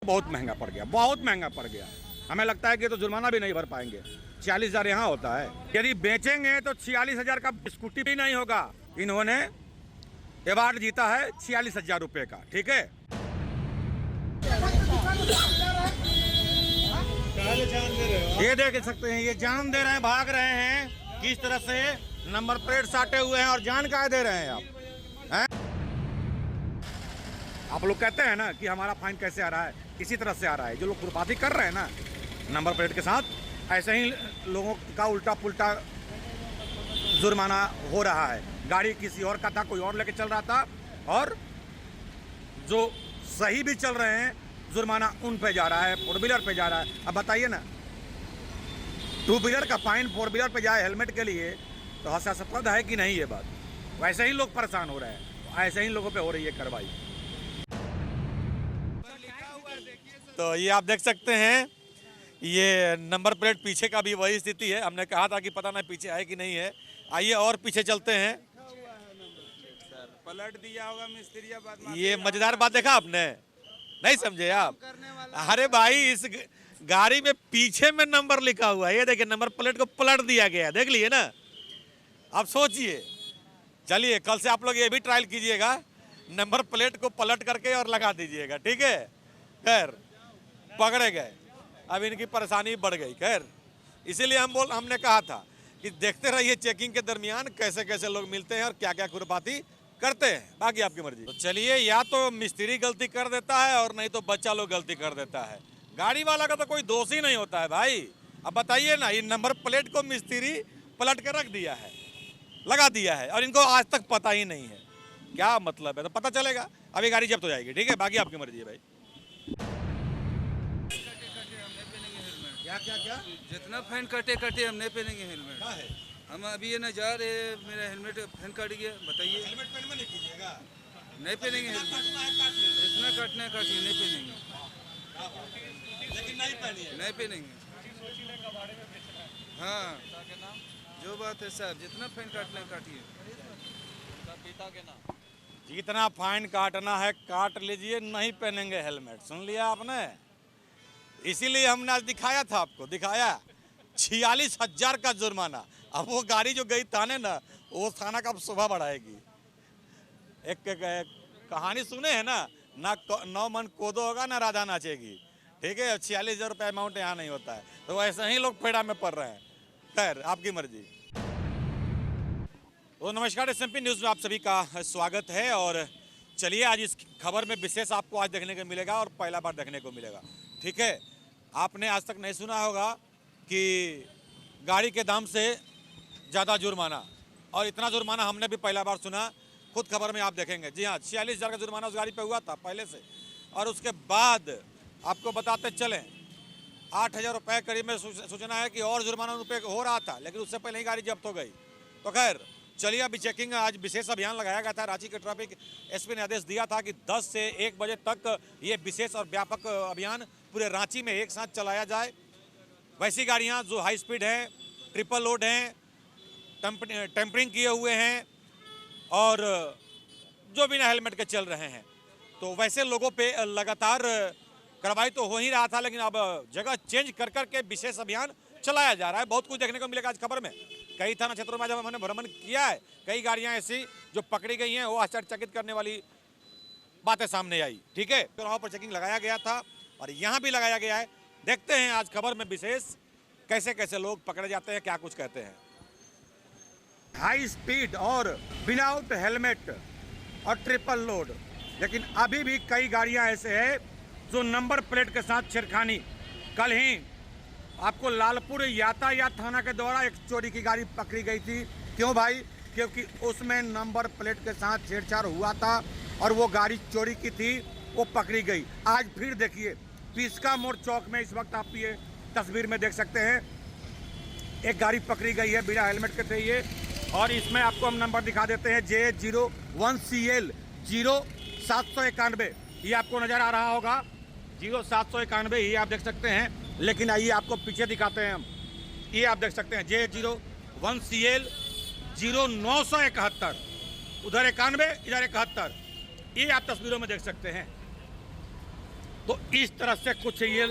बहुत महंगा पड़ गया, बहुत महंगा पड़ गया। हमें लगता है कि तो जुर्माना भी नहीं भर पाएंगे। 46,000 यहाँ होता है, यदि बेचेंगे तो 46,000 का स्कूटी भी नहीं होगा। इन्होंने अवार्ड जीता है 46,000 रुपये का, ठीक है। ये देख सकते हैं, ये जान दे रहे हैं, भाग रहे हैं किस तरह से, नंबर प्लेट साटे हुए हैं और जान का दे रहे हैं आप लोग कहते हैं ना कि हमारा फाइन कैसे आ रहा है, इसी तरह से आ रहा है। जो लोग खुरपाती कर रहे हैं ना नंबर प्लेट के साथ, ऐसे ही लोगों का उल्टा पुल्टा जुर्माना हो रहा है। गाड़ी किसी और का था, कोई और लेके चल रहा था, और जो सही भी चल रहे हैं जुर्माना उन पे जा रहा है, फोर व्हीलर पे जा रहा है। अब बताइए ना, टू व्हीलर का फाइन फोर व्हीलर पे जाए हेलमेट के लिए, तो हास्यास्पद है कि नहीं ये बात। वैसे ही लोग परेशान हो रहे हैं, ऐसे ही लोगों पे हो रही है कार्रवाई। तो ये आप देख सकते हैं, ये नंबर प्लेट पीछे का भी वही स्थिति है। हमने कहा था कि पता नहीं पीछे है कि नहीं है। आइए और पीछे चलते हैं। पलट दिया होगा मिस्त्री। ये मजेदार बात देखा आपने, नहीं समझे आप? अरे भाई, इस गाड़ी में पीछे में नंबर लिखा हुआ है, ये देखिए नंबर प्लेट को पलट दिया गया, देख लिए ना। अब सोचिए, चलिए कल से आप लोग ये भी ट्रायल कीजिएगा, नंबर प्लेट को पलट करके और लगा दीजिएगा, ठीक है। खैर पकड़े गए, अब इनकी परेशानी बढ़ गई। खैर इसीलिए हमने कहा था कि देखते रहिए चेकिंग के दरमियान कैसे कैसे लोग मिलते हैं और क्या क्या खुरपाती करते हैं। बाकी आपकी मर्जी। तो चलिए, या तो मिस्त्री गलती कर देता है और नहीं तो बच्चा लोग गलती कर देता है। गाड़ी वाला का तो कोई दोष ही नहीं होता है भाई। अब बताइए ना, ये नंबर प्लेट को मिस्त्री पलट कर रख दिया है, लगा दिया है, और इनको आज तक पता ही नहीं है। क्या मतलब है? तो पता चलेगा, अभी गाड़ी जब्त हो जाएगी, ठीक है। बाकी आपकी मर्जी है भाई। क्या क्या क्या? जितना फाइन कटे हम नहीं पहनेंगे हेलमेट। क्या है? हम अभी ये ना जा रहे, मेरा हेलमेट फाइन कट गया, बताइए। हेलमेट पहनना नहीं कीजिएगा, नहीं पहनेंगे हेलमेट। जितना काटना है काटिए, नहीं पहनेंगे। लेकिन नहीं पहनिए, नहीं पहनेंगे। हाँ, जो बात है साहब, जितना फाइन काटना है काटिए। जितना फाइन काटना है काट लीजिए, नहीं पहनेंगे हेलमेट। सुन लिया आपने? इसीलिए हमने आज दिखाया था, आपको दिखाया 46,000 का जुर्माना। अब वो गाड़ी जो गई थाने ना, वो थाना का अब शोभा बढ़ाएगी। एक कहानी सुने हैं ना, ना 9 मन कोदो होगा ना राधा नाचेगी, ठीक है। 46,000 रुपये अमाउंट यहाँ नहीं होता है, तो ऐसे ही लोग फेड़ा में पड़ रहे हैं। खैर आपकी मर्जी। तो नमस्कार, SMP न्यूज़ में आप सभी का स्वागत है। और चलिए, आज इस खबर में विशेष आपको आज देखने को मिलेगा और पहला बार देखने को मिलेगा, ठीक है। आपने आज तक नहीं सुना होगा कि गाड़ी के दाम से ज़्यादा जुर्माना, और इतना जुर्माना हमने भी पहला बार सुना। खुद खबर में आप देखेंगे। जी हाँ, 46,000 का जुर्माना उस गाड़ी पे हुआ था पहले से, और उसके बाद आपको बताते चलें 8,000 रुपये करीब में सूचना है कि और जुर्माना उन पर हो रहा था, लेकिन उससे पहले ही गाड़ी जब्त हो गई। तो खैर चलिए, अभी चेकिंग, आज विशेष अभियान लगाया गया था। रांची के ट्रैफिक SP ने आदेश दिया था कि 10 से 1 बजे तक ये विशेष और व्यापक अभियान पूरे रांची में एक साथ चलाया जाए। वैसी गाड़ियां जो हाई स्पीड हैं, ट्रिपल लोड हैं, टेम्परिंग किए हुए हैं, और जो बिना हेलमेट के चल रहे हैं, तो वैसे लोगों पे लगातार कार्रवाई तो हो ही रहा था, लेकिन अब जगह चेंज कर करके विशेष अभियान चलाया जा रहा है। बहुत कुछ देखने को मिलेगा आज खबर में। कई थाना क्षेत्रों में जब हमने भ्रमण किया है, कई गाड़ियां ऐसी जो पकड़ी गई हैं, वो आश्चर्यचकित करने वाली बातें सामने आई, ठीक है। तो वहाँ पर चेकिंग लगाया गया था और यहाँ भी लगाया गया है। देखते हैं आज खबर में विशेष कैसे कैसे लोग पकड़े जाते हैं, क्या कुछ कहते हैं। हाई स्पीड और विदाउट हेलमेट और ट्रिपल लोड, लेकिन अभी भी कई गाड़ियां ऐसे हैं जो नंबर प्लेट के साथ छेड़खानी। कल ही आपको लालपुर यातायात थाना के द्वारा एक चोरी की गाड़ी पकड़ी गई थी। क्यों भाई? क्योंकि उसमें नंबर प्लेट के साथ छेड़छाड़ हुआ था और वो गाड़ी चोरी की थी, वो पकड़ी गई। आज फिर देखिए, पिस्का मोड़ चौक में इस वक्त आप ये तस्वीर में देख सकते हैं, एक गाड़ी पकड़ी गई है बिना हेलमेट के थे ये। और इसमें आपको हम नंबर दिखा देते हैं, J01CL 0791। ये आपको नज़र आ रहा होगा, 0791, ये आप देख सकते हैं। लेकिन आइए आपको पीछे दिखाते हैं हम, ये आप देख सकते हैं J01CL 0971, उधर 91, इधर 71, ये आप तस्वीरों में देख सकते हैं। तो इस तरह से कुछ ये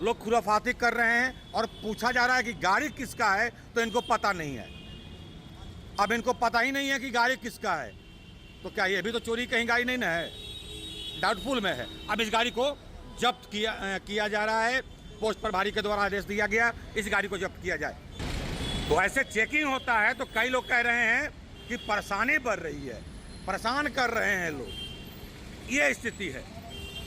लोग खुराफाती कर रहे हैं और पूछा जा रहा है कि गाड़ी किसका है, तो इनको पता नहीं है। अब इनको पता ही नहीं है कि गाड़ी किसका है, तो क्या ये भी तो चोरी कहीं गाड़ी नहीं ना है, डाउटफुल में है। अब इस गाड़ी को जब्त किया जा रहा है, पोस्ट प्रभारी के द्वारा आदेश दिया गया इस गाड़ी को जब्त किया जाए। तो ऐसे चेकिंग होता है तो कई लोग कह रहे हैं कि परेशानी बढ़ रही है, परेशान कर रहे हैं लोग, ये स्थिति है।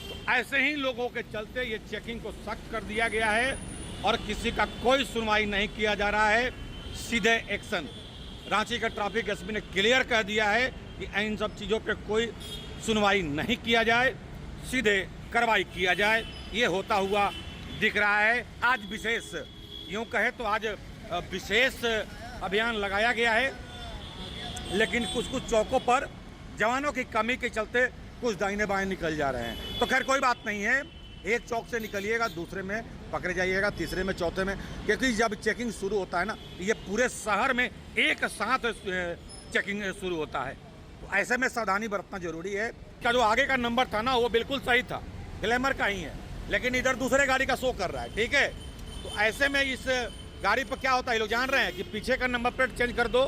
तो ऐसे ही लोगों के चलते ये चेकिंग को सख्त कर दिया गया है और किसी का कोई सुनवाई नहीं किया जा रहा है, सीधे एक्शन। रांची के ट्रैफिक एसपी ने क्लियर कह दिया है कि इन सब चीज़ों पे कोई सुनवाई नहीं किया जाए, सीधे कार्रवाई किया जाए। ये होता हुआ दिख रहा है। आज विशेष, यूँ कहे तो आज विशेष अभियान लगाया गया है, लेकिन कुछ कुछ चौकों पर जवानों की कमी के चलते कुछ दाहिने बाएं निकल जा रहे हैं। तो खैर कोई बात नहीं है, एक चौक से निकलिएगा, दूसरे में पकड़े जाइएगा, तीसरे में, चौथे में, क्योंकि जब चेकिंग शुरू होता है ना, ये पूरे शहर में एक साथ चेकिंग शुरू होता है। तो ऐसे में सावधानी बरतना जरूरी है। क्या जो आगे का नंबर था ना, वो बिल्कुल सही था, ग्लैमर का ही है, लेकिन इधर दूसरे गाड़ी का शो कर रहा है, ठीक है। तो ऐसे में इस गाड़ी पर क्या होता है, लोग जान रहे हैं कि पीछे का नंबर प्लेट चेंज कर दो,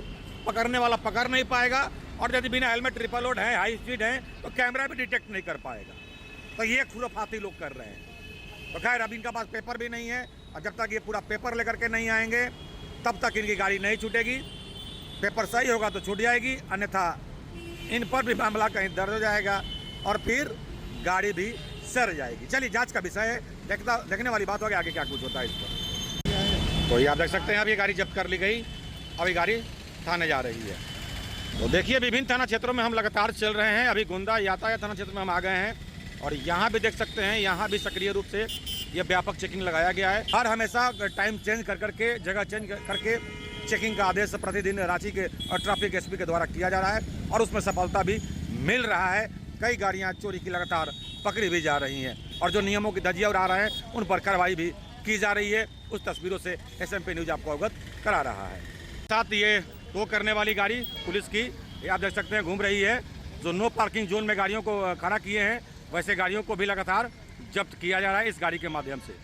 पकड़ने वाला पकड़ नहीं पाएगा, और यदि बिना हेलमेट ट्रिपल लोड है, हाई स्पीड है, तो कैमरा भी डिटेक्ट नहीं कर पाएगा। तो ये खुराफाती लोग कर रहे हैं। तो खैर अब इनका पास पेपर भी नहीं है, और जब तक ये पूरा पेपर लेकर के नहीं आएंगे तब तक इनकी गाड़ी नहीं छूटेगी। पेपर सही होगा तो छूट जाएगी, अन्यथा इन पर भी मामला कहीं दर्ज हो जाएगा और फिर गाड़ी भी सर जाएगी। चलिए, जांच का विषय है, देखने वाली बात होगी आगे क्या कुछ होता है इस पर। तो ये आप देख सकते हैं, अब ये गाड़ी जब्त कर ली गई, अब ये गाड़ी थाने जा रही है। तो देखिए, विभिन्न थाना क्षेत्रों में हम लगातार चल रहे हैं। अभी गोंदा यातायात थाना क्षेत्र में हम आ गए हैं और यहाँ भी देख सकते हैं, यहाँ भी सक्रिय रूप से ये व्यापक चेकिंग लगाया गया है। हर हमेशा टाइम चेंज कर करके, जगह चेंज करके चेकिंग का आदेश प्रतिदिन रांची के ट्रैफिक एसपी के द्वारा किया जा रहा है और उसमें सफलता भी मिल रहा है। कई गाड़ियाँ चोरी की लगातार पकड़ी भी जा रही हैं और जो नियमों की धज्जियाँ उड़ा रहे हैं उन पर कार्रवाई भी की जा रही है। उस तस्वीरों से SMP न्यूज़ आपको अवगत करा रहा है। साथ ये टो करने वाली गाड़ी पुलिस की, ये आप देख सकते हैं, घूम रही है। जो नो पार्किंग जोन में गाड़ियों को खड़ा किए हैं, वैसे गाड़ियों को भी लगातार जब्त किया जा रहा है इस गाड़ी के माध्यम से।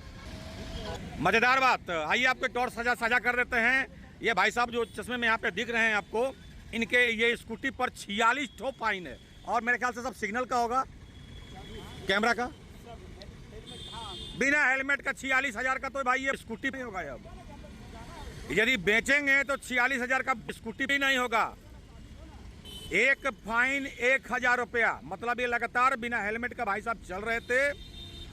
मज़ेदार बात, आइए आपके टॉर्च सजा कर देते हैं। ये भाई साहब जो चश्मे में यहाँ पे दिख रहे हैं आपको, इनके ये स्कूटी पर 46 ठो फाइन है और मेरे ख्याल से सब सिग्नल का होगा, कैमरा का, बिना हेलमेट का 46,000 का। तो भाई ये स्कूटी नहीं होगा। अब यदि बेचेंगे तो 46,000 का स्कूटी भी नहीं होगा। एक फाइन 1,000 रुपया, मतलब ये लगातार बिना हेलमेट का भाई साहब चल रहे थे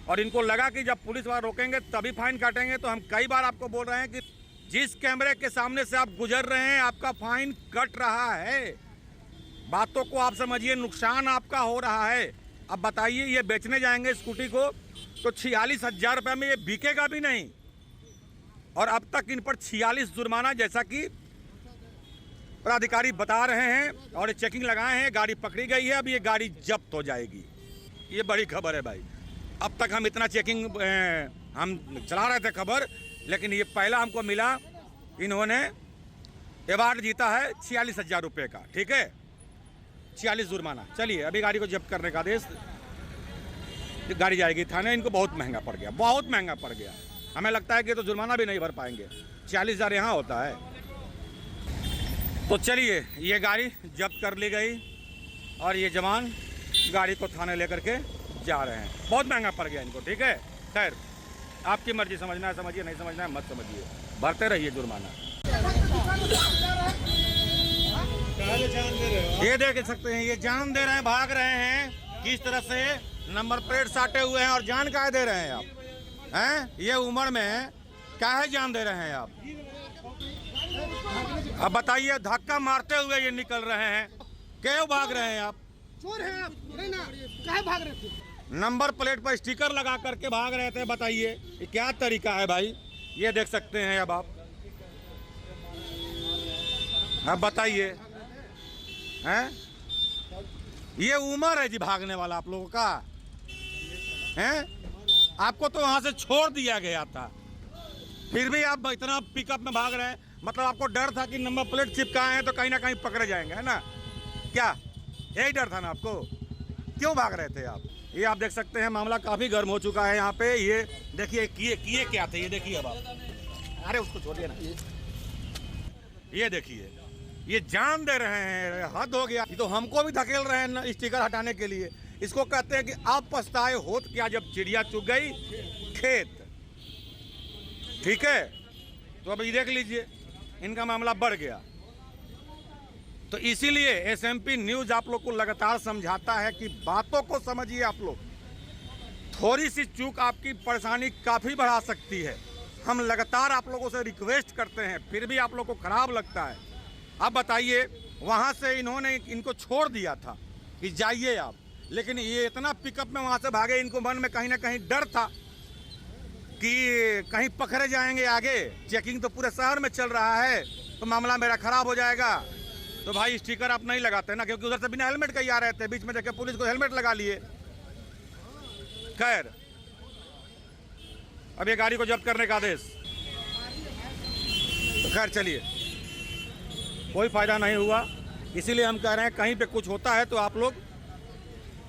और इनको लगा कि जब पुलिस वाले रोकेंगे तभी फाइन काटेंगे। तो हम कई बार आपको बोल रहे हैं कि जिस कैमरे के सामने से आप गुजर रहे हैं आपका फाइन कट रहा है, बातों को आप समझिए, नुकसान आपका हो रहा है। अब बताइए, ये बेचने जाएंगे स्कूटी को तो 46,000 रुपये में ये बिकेगा भी नहीं और अब तक इन पर 46 जुर्माना, जैसा कि प्राधिकारी बता रहे हैं, और चेकिंग लगाए हैं, गाड़ी पकड़ी गई है। अब ये गाड़ी जब्त हो जाएगी। ये बड़ी खबर है भाई। अब तक हम इतना चेकिंग हम चला रहे थे खबर, लेकिन ये पहला हमको मिला, इन्होंने अवार्ड जीता है 46,000 रुपये का, ठीक है, 46 जुर्माना। चलिए, अभी गाड़ी को जब्त करने का आदेश, गाड़ी जाएगी थाने। इनको बहुत महंगा पड़ गया, बहुत महंगा पड़ गया। हमें लगता है कि तो जुर्माना भी नहीं भर पाएंगे, 46,000 यहाँ होता है। तो चलिए, ये गाड़ी जब्त कर ली गई और ये जवान गाड़ी को थाने लेकर के जा रहे हैं। बहुत महंगा पड़ गया इनको, ठीक है। खैर, आपकी मर्जी, समझना है समझिए, नहीं समझना है मत समझिए, भरते रहिए जुर्माना। ये देख सकते हैं, ये जान दे रहे हैं, भाग रहे हैं किस तरह से, नंबर प्लेट साटे हुए हैं और जान काहे दे रहे हैं आप हैं? ये उम्र में काहे जान दे रहे हैं आप? अब बताइए, धक्का मारते हुए ये निकल रहे हैं, क्यों भाग रहे हैं आप? चोर हैं आप, नहीं ना, काहे भाग रहे थे? नंबर प्लेट पर स्टिकर लगा करके भाग रहे थे। बताइए, ये क्या तरीका है भाई? ये देख सकते हैं अब आप, अब बताइए, हैं? ये उम्र है जी भागने वाला आप लोगों का, हैं? आपको तो वहां से छोड़ दिया गया था, फिर भी आप इतना पिकअप में भाग रहे हैं। मतलब आपको डर था कि नंबर प्लेट चिपकाए हैं तो कहीं ना कहीं पकड़े जाएंगे, है ना? क्या यही डर था ना आपको? क्यों भाग रहे थे आप? ये आप देख सकते हैं मामला काफ़ी गर्म हो चुका है यहाँ पे। ये देखिए किए क्या थे, ये देखिए अब आप। अरे उसको छोड़िए ना, ये देखिए, ये जान दे रहे हैं, हद हो गया। ये तो हमको भी धकेल रहे हैं ना स्टिकर हटाने के लिए। इसको कहते हैं कि आप पछताए होत क्या जब चिड़िया चुग गई खेत। ठीक है, तो अब ये देख लीजिए, इनका मामला बढ़ गया। तो इसीलिए एसएमपी न्यूज आप लोग को लगातार समझाता है कि बातों को समझिए आप लोग। थोड़ी सी चूक आपकी परेशानी काफ़ी बढ़ा सकती है। हम लगातार आप लोगों से रिक्वेस्ट करते हैं, फिर भी आप लोग को खराब लगता है। अब बताइए, वहाँ से इन्होंने इनको छोड़ दिया था कि जाइए आप, लेकिन ये इतना पिकअप में वहाँ से भागे, इनको मन में कहीं ना कहीं डर था कि कहीं पकड़े जाएंगे आगे। चेकिंग तो पूरे शहर में चल रहा है, तो मामला मेरा खराब हो जाएगा। तो भाई स्टिकर आप नहीं लगाते ना, क्योंकि उधर से बिना हेलमेट का ही आ रहे थे। बीच में देखे पुलिस को हेलमेट लगा लिए। खैर, अब ये गाड़ी को जब्त करने का आदेश। तो खैर चलिए, कोई फायदा नहीं हुआ। इसीलिए हम कह रहे हैं, कहीं पे कुछ होता है तो आप लोग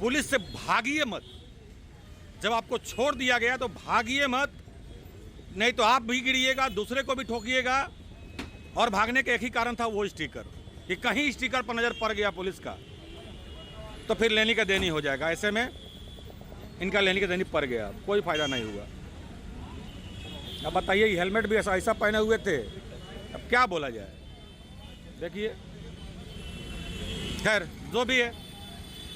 पुलिस से भागिए मत। जब आपको छोड़ दिया गया तो भागिए मत, नहीं तो आप भी गिरिएगा, दूसरे को भी ठोकिएगा। और भागने के एक ही कारण था, वो स्टिकर, कि कहीं स्टिकर पर नज़र पड़ गया पुलिस का तो फिर लेनी का देनी हो जाएगा। ऐसे में इनका लेनी का देनी पड़ गया, कोई फायदा नहीं हुआ। अब बताइए, हेलमेट भी ऐसा पहने हुए थे, अब क्या बोला जाए। देखिए, खैर जो भी है,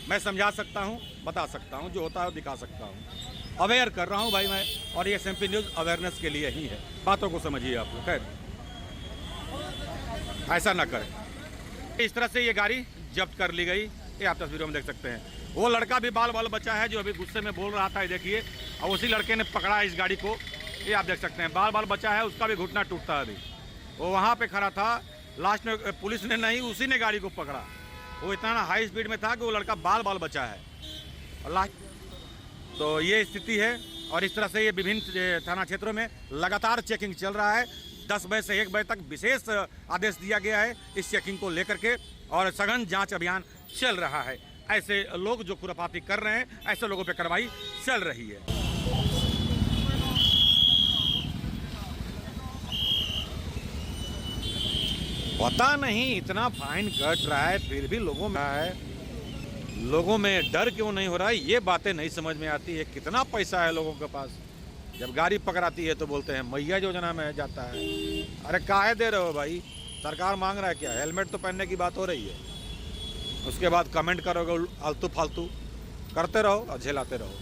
मैं समझा सकता हूँ, बता सकता हूँ, जो होता है दिखा सकता हूँ। अवेयर कर रहा हूँ भाई मैं, और ये एसएमपी न्यूज़ अवेयरनेस के लिए ही है। बातों को समझिए आप लोग। खैर, ऐसा ना करें। इस तरह से ये गाड़ी जब्त कर ली गई, ये आप तस्वीरों में देख सकते हैं। वो लड़का भी बाल बचा है जो अभी गुस्से में बोल रहा था, ये देखिए। और उसी लड़के ने पकड़ा इस गाड़ी को, ये आप देख सकते हैं। बाल बचा है, उसका भी घुटना टूटता है अभी। वो वहाँ पे खड़ा था, लास्ट में पुलिस ने नहीं, उसी ने गाड़ी को पकड़ा। वो इतना हाई स्पीड में था कि वो लड़का बाल बचा है। और लास्ट तो ये स्थिति है। और इस तरह से ये विभिन्न थाना क्षेत्रों में लगातार चेकिंग चल रहा है। 10 बजे से 1 बजे तक विशेष आदेश दिया गया है इस चेकिंग को लेकर के, और सघन जांच अभियान चल रहा है। ऐसे लोग जो खुराफाती कर रहे हैं, ऐसे लोगों पे कार्रवाई चल रही है। पता नहीं इतना फाइन कट रहा है, फिर भी लोगों में डर क्यों नहीं हो रहा है, ये बातें नहीं समझ में आती है। कितना पैसा है लोगों के पास, जब गाड़ी पकड़ाती है तो बोलते हैं मैया योजना में जाता है। अरे काहे दे रहे हो भाई, सरकार मांग रहा है क्या? हेलमेट तो पहनने की बात हो रही है, उसके बाद कमेंट करोगे आलतू फालतू, करते रहो और झेलाते रहो।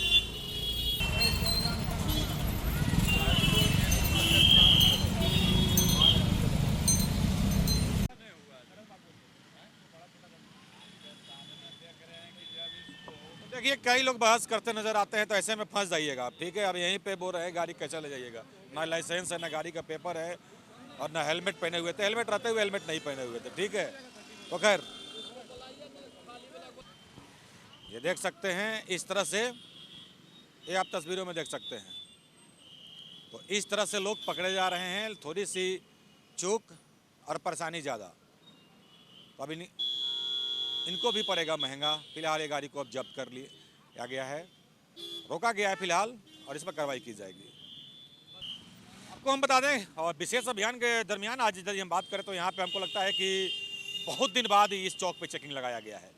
देखिए, कई लोग बहस करते नजर आते हैं, तो ऐसे में फंस जाइएगा आप। ठीक है, अब यहीं पे बोल रहे हैं गाड़ी कैसे ले जाइएगा, ना लाइसेंस है, ना गाड़ी का पेपर है, और ना हेलमेट पहने हुए थे। हेलमेट रहते हुए हेलमेट नहीं पहने हुए थे। ठीक है, तो खैर ये देख सकते हैं इस तरह से, ये आप तस्वीरों में देख सकते हैं। तो इस तरह से लोग पकड़े जा रहे हैं, थोड़ी सी चूक और परेशानी ज़्यादा। तो अभी इनको भी पड़ेगा महंगा। फिलहाल ये गाड़ी को अब जब्त कर लिया गया है, रोका गया है फिलहाल, और इस पर कार्रवाई की जाएगी। आपको हम बता दें, और विशेष अभियान के दरमियान आज यदि हम बात करें तो यहाँ पे हमको लगता है कि बहुत दिन बाद इस चौक पे चेकिंग लगाया गया है,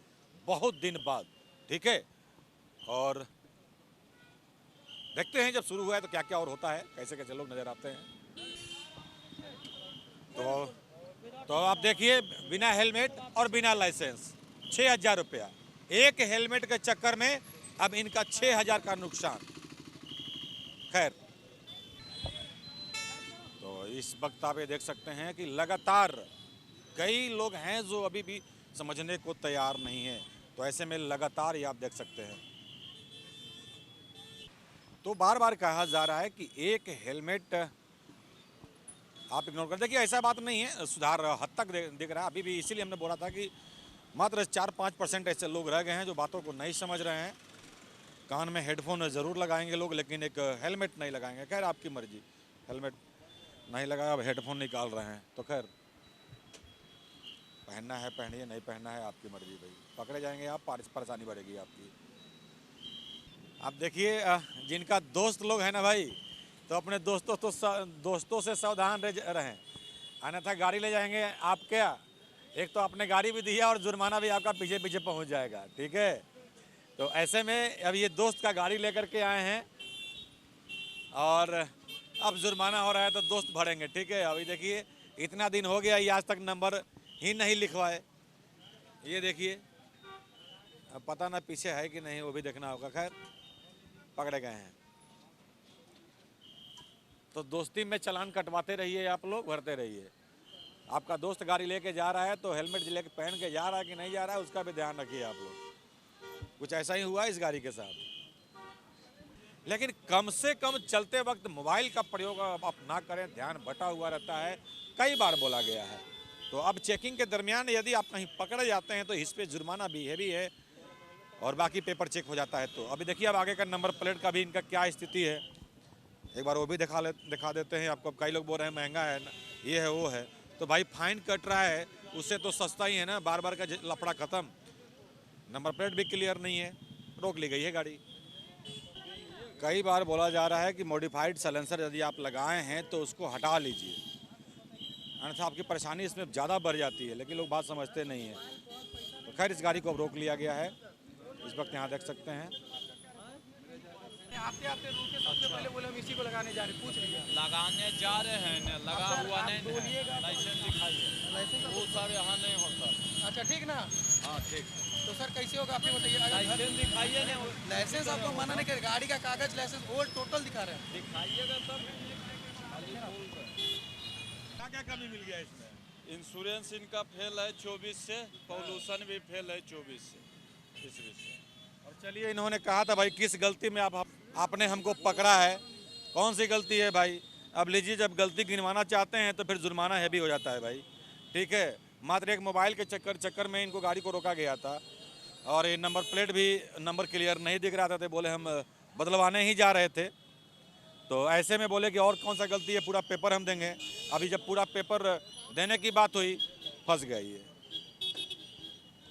बहुत दिन बाद। ठीक है, और देखते हैं जब शुरू हुआ है तो क्या क्या और होता है, कैसे कैसे लोग नज़र आते हैं। तो आप देखिए, बिना हेलमेट और बिना लाइसेंस 6,000 रुपया, एक हेलमेट के चक्कर में अब इनका 6,000 का नुकसान। खैर, तो इस वक्त आप ये देख सकते हैं कि लगातार कई लोग हैं जो अभी भी समझने को तैयार नहीं है। तो ऐसे में लगातार ये आप देख सकते हैं। तो बार बार कहा जा रहा है कि एक हेलमेट आप इग्नोर कर देखिए, ऐसा बात नहीं है, सुधार हद तक दिख रहा है अभी भी। इसीलिए हमने बोला था कि मात्र 4-5% ऐसे लोग रह गए हैं जो बातों को नहीं समझ रहे हैं। कान में हेडफोन ज़रूर लगाएंगे लोग, लेकिन एक हेलमेट नहीं लगाएंगे। खैर, आपकी मर्जी, हेलमेट नहीं लगाया, अब हेडफोन निकाल रहे हैं। तो खैर, पहनना है पहनिए, नहीं पहनना है आपकी मर्जी भाई। पकड़े जाएंगे आप, परेशानी बढ़ेगी आपकी। आप देखिए जिनका दोस्त लोग हैं ना भाई, तो अपने दोस्तों से सावधान रहें, अन्यथा गाड़ी ले जाएंगे आप क्या, एक तो आपने गाड़ी भी दी है और जुर्माना भी आपका पीछे पीछे पहुंच जाएगा। ठीक है, तो ऐसे में अब ये दोस्त का गाड़ी लेकर के आए हैं और अब जुर्माना हो रहा है तो दोस्त भरेंगे। ठीक है, अभी देखिए इतना दिन हो गया ये आज तक नंबर ही नहीं लिखवाए। ये देखिए, अब पता ना पीछे है कि नहीं, वो भी देखना होगा। खैर पकड़े गए हैं तो दोस्ती में चालान कटवाते रहिए, आप लोग भरते रहिए। आपका दोस्त गाड़ी लेके जा रहा है तो हेलमेट लेके पहन के जा रहा है कि नहीं जा रहा है, उसका भी ध्यान रखिए आप लोग। कुछ ऐसा ही हुआ इस गाड़ी के साथ। लेकिन कम से कम चलते वक्त मोबाइल का प्रयोग आप ना करें, ध्यान बटा हुआ रहता है, कई बार बोला गया है। तो अब चेकिंग के दरमियान यदि आप कहीं पकड़े जाते हैं तो इस पे जुर्माना भी है और बाकी पेपर चेक हो जाता है। तो अभी देखिए अब आगे का नंबर प्लेट का भी इनका क्या स्थिति है, एक बार वो भी दिखा देते हैं आपको। कई लोग बोल रहे हैं महंगा है, ये है वो है, तो भाई फाइन कट रहा है उससे तो सस्ता ही है ना, बार बार का लफड़ा खत्म। नंबर प्लेट भी क्लियर नहीं है, रोक ली गई है गाड़ी। कई बार बोला जा रहा है कि मॉडिफाइड साइलेंसर यदि आप लगाए हैं तो उसको हटा लीजिए, अन्यथा आपकी परेशानी इसमें ज़्यादा बढ़ जाती है, लेकिन लोग बात समझते नहीं हैं। तो खैर इस गाड़ी को अब रोक लिया गया है, इस वक्त यहाँ देख सकते हैं। आते आते रूट के सबसे पहले बोले हम इसी को लगाने जा रहे, पूछ लीजिए। लगाने जा रहे हैं ना, लगा हुआ नहीं है, लाइसेंस दिखाइए। लाइसेंस वो सब यहाँ नहीं होता। अच्छा ठीक ना, हाँ ठीक। तो सर कैसे होगा आप ही बताइए। लाइसेंस दिखाइए ना, लाइसेंस आपको मना नहीं कर, गाड़ी का कागज लाइसेंस वो टोटल दिखा रहे हैं। दिखाइएगा तब। क्या क्या कमी मिल गया इसमें? इंश्योरेंस इनका फेल है 24 से, पॉल्यूशन भी फेल है 24 से, तीसरी से। और चलिए, इन्होंने कहा था भाई किस गलती में आपने हमको पकड़ा है, कौन सी गलती है भाई? अब लीजिए, जब गलती गिनवाना चाहते हैं तो फिर जुर्माना हैवी हो जाता है भाई। ठीक है, मात्र एक मोबाइल के चक्कर में इनको गाड़ी को रोका गया था और ये नंबर प्लेट भी नंबर क्लियर नहीं दिख रहा था, तो बोले हम बदलवाने ही जा रहे थे। तो ऐसे में बोले कि और कौन सा गलती है, पूरा पेपर हम देंगे। अभी जब पूरा पेपर देने की बात हुई, फंस गई है।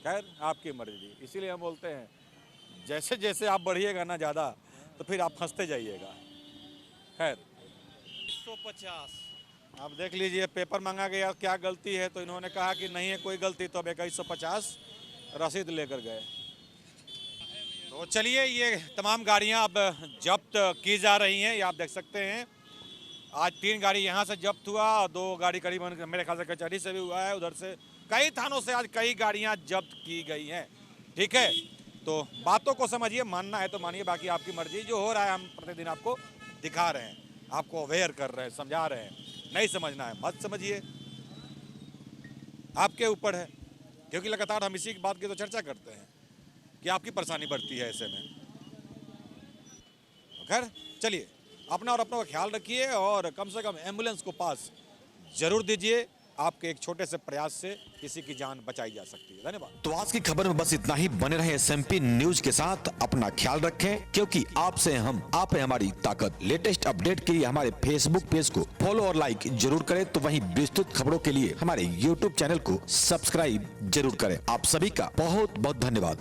खैर आपकी मर्जी, इसीलिए हम बोलते हैं जैसे जैसे आप बढ़िएगा ना ज़्यादा, तो फिर आप फंसते जाइएगा। खैर 150। आप देख लीजिए, पेपर मांगा गया क्या गलती है, तो इन्होंने कहा कि नहीं है कोई गलती, तो अब 2150 रसीद लेकर गए। तो चलिए, ये तमाम गाड़ियां अब जब्त की जा रही हैं, ये आप देख सकते हैं। आज 3 गाड़ी यहाँ से जब्त हुआ और 2 गाड़ी करीबन मेरे ख्याल से कचहरी से भी हुआ है, उधर से कई थानों से आज कई गाड़ियाँ जब्त की गई हैं। ठीक है, तो बातों को समझिए, मानना है तो मानिए, बाकी आपकी मर्जी। जो हो रहा है हम प्रतिदिन आपको दिखा रहे हैं, आपको अवेयर कर रहे हैं, समझा रहे हैं। नहीं समझना है मत समझिए, आपके ऊपर है, क्योंकि लगातार हम इसी बात की तो चर्चा करते हैं कि आपकी परेशानी बढ़ती है ऐसे में। खैर चलिए, अपना और अपनों का ख्याल रखिए और कम से कम एम्बुलेंस को पास जरूर दीजिए। आपके एक छोटे से प्रयास से किसी की जान बचाई जा सकती है। धन्यवाद। तो आज की खबर में बस इतना ही। बने रहे SMP न्यूज के साथ, अपना ख्याल रखें, क्योंकि आपसे हम, आप है हमारी ताकत। लेटेस्ट अपडेट के लिए हमारे फेसबुक पेज को फॉलो और लाइक जरूर करें, तो वहीं विस्तृत खबरों के लिए हमारे YouTube चैनल को सब्सक्राइब जरूर करें। आप सभी का बहुत बहुत धन्यवाद।